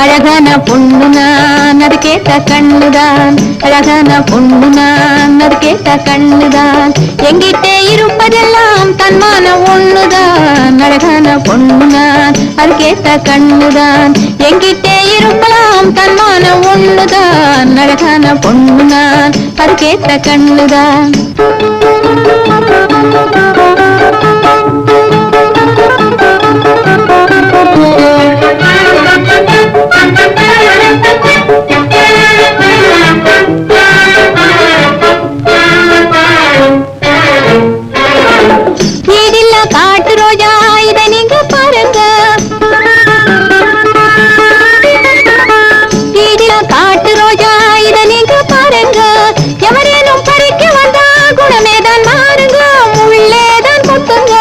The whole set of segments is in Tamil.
அழகான பொண்ணு நான் அது கேட்ட கண்ணுதான். அழகான பொண்ணு நான் அது கேட்ட கண்ணுதான். எங்கிட்டே இருப்பதெல்லாம் தன்மானம் ஒண்ணுதான். அழகான பொண்ணு நான் அது கேட்ட கண்ணுதான். எங்கிட்டே இருப்பலாம் தன்மானம் ஒண்ணுதான். அழகான பொண்ணு நான் அது கேட்ட கண்ணுதான். காட்டு ரோஜா இதை நீங்க பாருங்க. காட்டு ரோஜா இதை நீங்க பாருங்க. எவரேனும் பறிக்க வந்தா குணமேதான் மாறுங்க. முள்ளேதான் கொத்துங்க.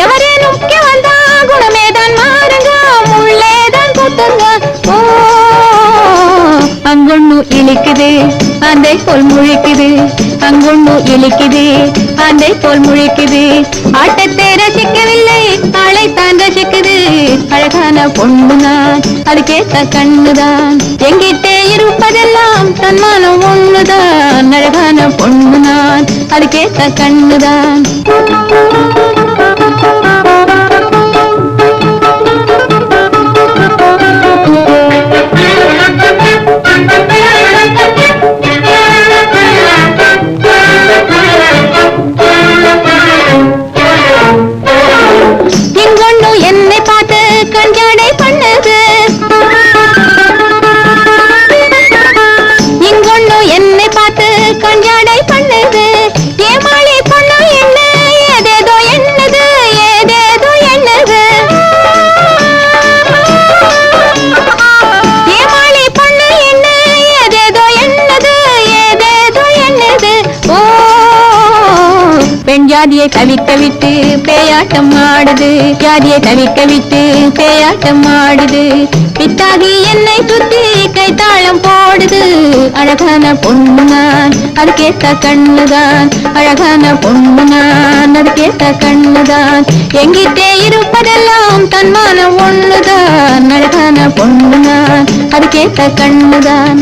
எவரேனும் வந்தா குணமேதான் மாறுங்க. முள்ளேதான் கொத்துங்க. ஓ அங்கொண்ணு இழிக்குது அந்தை போல் முழிக்குது. அங்கொண்ணு இழிக்குது அந்தை போல் முழிக்குது. ஆட்டத்தை ரசிக்கவில்லை ஆளைத்தான் ரசிக்குது. அழகான பொண்ணு நான் அது கேட்ட கண்ணுதான். எங்கிட்டே இருப்பதெல்லாம் தன்மானம் ஒண்ணுதான். அழகான பொண்ணு நான் அது கேட்ட கண்ணுதான். என்னை பார்த்து கண்ஜாடை பண்ணது. இங்கொண்ணு என்னை பார்த்து கண்ஜாடை பண்ணது. ஏமாளி பொண்ணு என்ன ஏதேதோ என்னது. ஏதேதோ என்னது. ஏமாளி பொண்ணு என்ன ஏதேதோ என்னது. ஏதேதோ என்னது. ஓ பெண் ஜாதியை தவிக்க விட்டு பேயாட்டம் ஆடுது. ஜாதியை தவிக்க விட்டு பேயாட்டம் ஆடுது. பித்தாகி என்னை சுத்தி கைத்தாளம் போடுது. அழகான பொண்ணு நான் அது கேட்ட கண்ணுதான். அழகான பொண்ணு நான் அது கேட்ட கண்ணுதான். எங்கிட்டே இருப்பதெல்லாம் தன்மானம் ஒண்ணுதான். அழகான பொண்ணு நான் அது கேட்ட கண்ணுதான்.